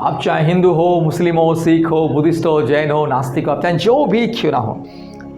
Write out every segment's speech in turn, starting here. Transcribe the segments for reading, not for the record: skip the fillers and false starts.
आप चाहे हिंदू हो, मुस्लिम हो, सिख हो, बुद्धिस्ट हो, जैन हो, नास्तिक हो, आप चाहे जो भी क्यों ना हो,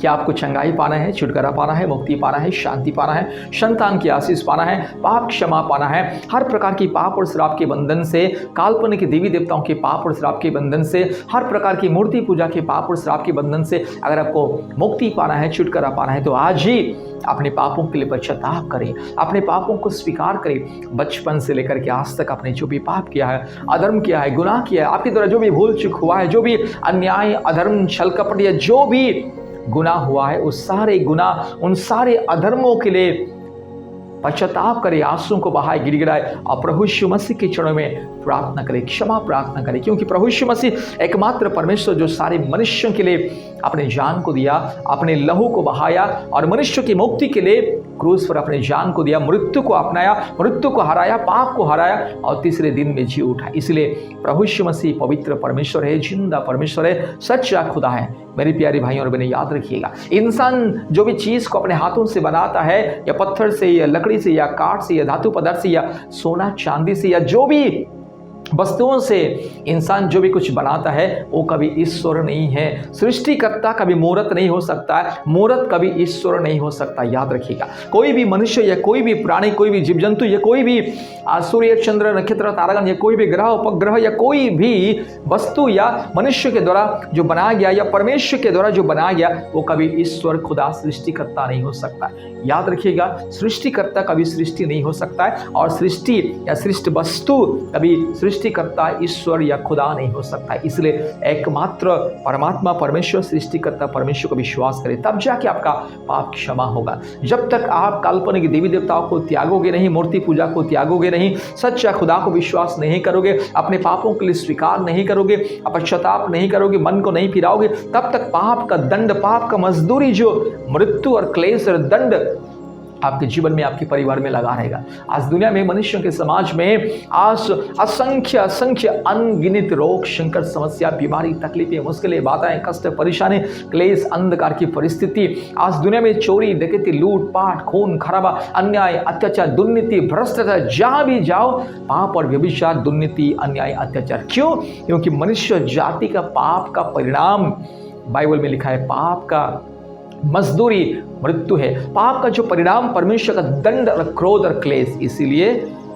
क्या आपको चंगाई पाना है, छुटकारा पाना है, मुक्ति पाना है, शांति पाना है, संतान की आशीष पाना है, पाप क्षमा पाना है, हर प्रकार की पाप और श्राप के बंधन से, काल्पनिक देवी देवताओं के पाप और श्राप के बंधन से, हर प्रकार की मूर्ति पूजा के पाप और श्राप के बंधन से अगर आपको मुक्ति पाना है, छुटकारा पाना है, तो आज ही अपने पापों के लिए पश्चाताप करें, अपने पापों को स्वीकार करें। बचपन से लेकर के आज तक आपने जो भी पाप किया है, अधर्म किया है, गुनाह किया है, आपके द्वारा जो भी भूल चूक हुआ है, जो भी अन्याय, अधर्म, छल कपट या जो भी गुनाह हुआ है, उस सारे गुनाह, उन सारे अधर्मों के लिए पश्चाताप करे, आंसुओं को बहाए, गिड़गिड़ाए और प्रभु यीशु मसीह के चरणों में प्रार्थना करे, क्षमा प्रार्थना करे, क्योंकि प्रभु यीशु मसीह एकमात्र परमेश्वर जो सारे मनुष्यों के लिए अपने जान को दिया, अपने लहू को बहाया और मनुष्य की मुक्ति के लिए क्रूस पर अपने जान को दिया, मृत्यु को अपनाया, मृत्यु को हराया, पाप को हराया और तीसरे दिन में जी उठा। इसलिए प्रभु यीशु मसीह पवित्र परमेश्वर है, जिंदा परमेश्वर है, सच्चा खुदा है। मेरी प्यारी भाइयों और बहनें, याद रखिएगा, इंसान जो भी चीज को अपने हाथों से बनाता है, या पत्थर से या लकड़ी से या काठ से या धातु पदार्थ से या सोना चांदी से या जो भी वस्तुओं से इंसान जो भी कुछ बनाता है, वो कभी ईश्वर नहीं है। सृष्टिकर्ता कभी मूर्त नहीं हो सकता है, मूर्त कभी ईश्वर नहीं हो सकता। याद रखिएगा, कोई भी मनुष्य या कोई भी प्राणी, कोई भी जीव जंतु या कोई भी सूर्य, चंद्र, नक्षत्र, तारागण या कोई भी ग्रह, उपग्रह या कोई भी वस्तु या मनुष्य के द्वारा जो बनाया गया या परमेश्वर के द्वारा जो बनाया गया, वो कभी ईश्वर खुदा सृष्टिकर्ता नहीं हो सकता। याद रखिएगा, सृष्टिकर्ता कभी सृष्टि नहीं हो सकता है और सृष्टि या सृष्ट वस्तु कभी सृष्टिकर्ता ईश्वर या खुदा नहीं हो सकता है। इसलिए एकमात्र परमात्मा परमेश्वर, सृष्टिकर्ता परमेश्वर को विश्वास करें, तब जाके आपका पाप क्षमा होगा। जब तक आप काल्पनिक देवी देवताओं को त्यागोगे नहीं, मूर्ति पूजा को त्यागोगे नहीं, सच्चा खुदा को विश्वास नहीं करोगे, अपने पापों के लिए स्वीकार नहीं करोगे, पश्चाताप नहीं करोगे, मन को नहीं फिराओगे, तब तक पाप का दंड, पाप का मजदूरी जो मृत्यु और क्लेश और दंड आपके जीवन में, आपके परिवार में लगा रहेगा। आज दुनिया में, मनुष्यों के समाज में आज असंख्य अनगिनत रोग, संकट, समस्या, बीमारी, तकलीफें, मुश्किलें, बाधाएं, कष्ट, परेशानी, क्लेश, अंधकार की परिस्थिति। आज दुनिया में चोरी, डकैती, लूट पाट, खून खराबा, अन्याय, अत्याचार, दुर्नीति, भ्रष्टाचार, जहां भी जाओ पाप और व्यभिचार, दुर्नीति, अन्याय, अत्याचार। क्यों? क्योंकि मनुष्य जाति का पाप का परिणाम, बाइबल में लिखा है, पाप का मजदूरी मृत्यु है। पाप का जो परिणाम परमेश्वर का दंड और क्रोध और क्लेश। इसीलिए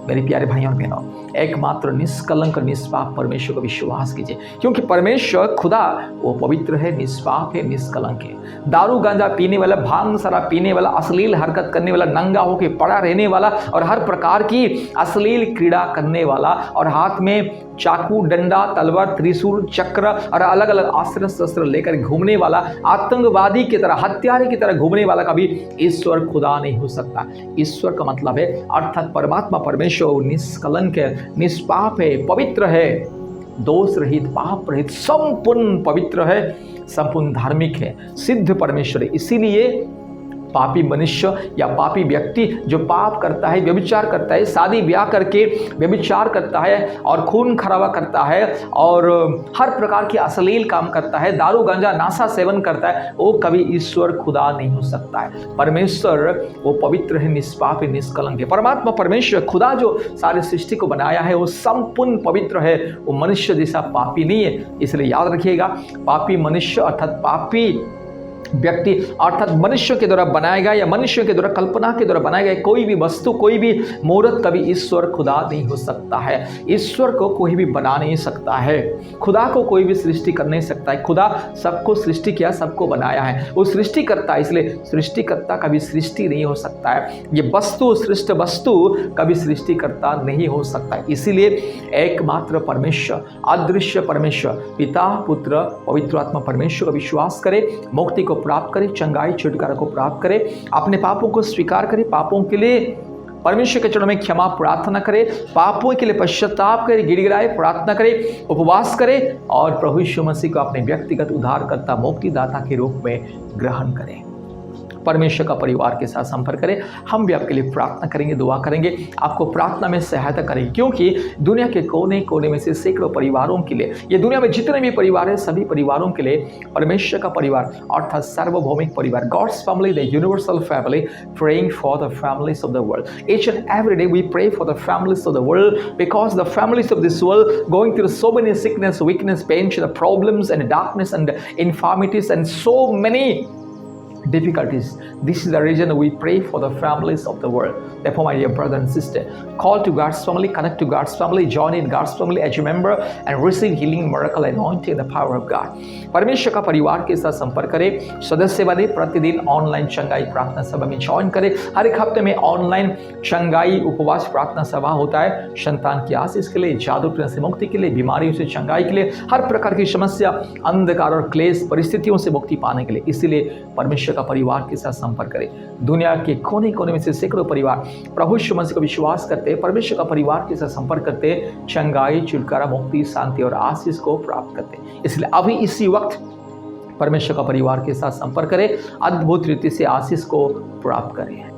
मेरे प्यारे भाइयों और बहनों, एकमात्र निष्कलंक निष्पाप परमेश्वर को विश्वास कीजिए, क्योंकि परमेश्वर खुदा वो पवित्र है, निष्पाप है, निष्कलंक है। दारू गांजा पीने वाला, भांग शराब पीने वाला, अश्लील हरकत करने वाला, नंगा होकर पड़ा रहने वाला और हर प्रकार की अश्लील क्रीड़ा करने वाला और हाथ में चाकू, डंडा, तलवार, त्रिशूल, चक्र और अलग अलग अस्त्र शस्त्र लेकर घूमने वाला, आतंकवादी की तरह, हत्यारे की तरह घूमने वाला कभी ईश्वर खुदा नहीं हो सकता। ईश्वर का मतलब है, अर्थात परमात्मा परमेश्वर निष्कलंक है, निष्पाप है, पवित्र है, दोष रहित, पाप रहित, संपूर्ण पवित्र है, संपूर्ण धार्मिक है, सिद्ध परमेश्वर है। इसीलिए पापी मनुष्य या पापी व्यक्ति जो पाप करता है, व्यभिचार करता है, शादी ब्याह करके व्यभिचार करता है और खून खराबा करता है और हर प्रकार के अश्लील काम करता है, दारू गांजा नाशा सेवन करता है, वो कभी ईश्वर खुदा नहीं हो सकता है। परमेश्वर वो पवित्र है, निष्पाप है, निष्कलंक है। परमात्मा परमेश्वर खुदा जो सारे सृष्टि को बनाया है, वो संपूर्ण पवित्र है, वो मनुष्य जैसा पापी नहीं है। इसलिए याद रखिएगा, पापी मनुष्य अर्थात पापी व्यक्ति अर्थात मनुष्य के द्वारा बनाया गया या मनुष्य के द्वारा कल्पना के द्वारा बनाया गया कोई भी वस्तु, कोई भी मूर्त कभी ईश्वर खुदा नहीं हो सकता है। ईश्वर को कोई भी बना नहीं सकता है, खुदा को कोई भी सृष्टि कर नहीं सकता है। खुदा सबको सृष्टि किया, सबको बनाया है, वो सृष्टिकर्ता, इसलिए सृष्टिकर्ता कभी सृष्टि नहीं हो सकता है। ये वस्तु, सृष्ट वस्तु कभी सृष्टिकर्ता नहीं हो सकता है। इसीलिए एकमात्र परमेश्वर, अदृश्य परमेश्वर, पिता, पुत्र, पवित्र आत्मा परमेश्वर का विश्वास करें, मुक्ति को प्राप्त करें, चंगाई, छुटकारा को प्राप्त करें, अपने पापों को स्वीकार करें, पापों के लिए परमेश्वर के चरणों में क्षमा प्रार्थना करें, पापों के लिए पश्चाताप करें, गिड़गिड़ाए, प्रार्थना करें, उपवास करें और प्रभु यीशु मसीह को अपने व्यक्तिगत उद्धारकर्ता, मुक्तिदाता के रूप में ग्रहण करें। परमेश्वर का परिवार के साथ संपर्क करें। हम भी आपके लिए प्रार्थना करेंगे, दुआ करेंगे, आपको प्रार्थना में सहायता करेंगे, क्योंकि दुनिया के कोने कोने में से सैकड़ों परिवारों के लिए, ये दुनिया में जितने भी परिवार हैं सभी परिवारों के लिए परमेश्वर का परिवार अर्थात सार्वभौमिक परिवार, God's family, the universal family, praying for the families of the world. Each and every day we pray for the families of the world, because the families of this world going through so many sickness, weakness, pain, the problems and darkness and infirmities and so many difficulties. This is the reason we pray for the families of the world. Therefore, my dear brother and sister, call to God's family, connect to God's family, join in God's family as a member and receive healing, miracle, anointing, the power of God. परमेश्वर का परिवार के साथ संपर्क करें, सदस्य बने, प्रतिदिन ऑनलाइन चंगाई प्रार्थना सभा में ज्वाइन करें। हर एक हफ्ते में ऑनलाइन चंगाई उपवास प्रार्थना सभा होता है, संतान की आशीष के लिए, जादू टोना से मुक्ति के लिए, बीमारियों से चंगाई के लिए, हर प्रकार की समस्या, अंधकार और क्लेश परिस्थितियों से मुक्ति पाने के लिए। इसीलिए परमेश्वर का परिवार के साथ संपर्क करें। दुनिया के कोने कोने में से सैकड़ों परिवार प्रभु यीशु मसीह को विश्वास करते हैं, परमेश्वर का परिवार के साथ संपर्क करते हैं, चंगाई, छुटकारा, मुक्ति, शांति और आशीष को प्राप्त करते हैं। इसलिए अभी इसी वक्त परमेश्वर का परिवार के साथ संपर्क करें, अद्भुत रीति से आशीष को प्राप्त करें।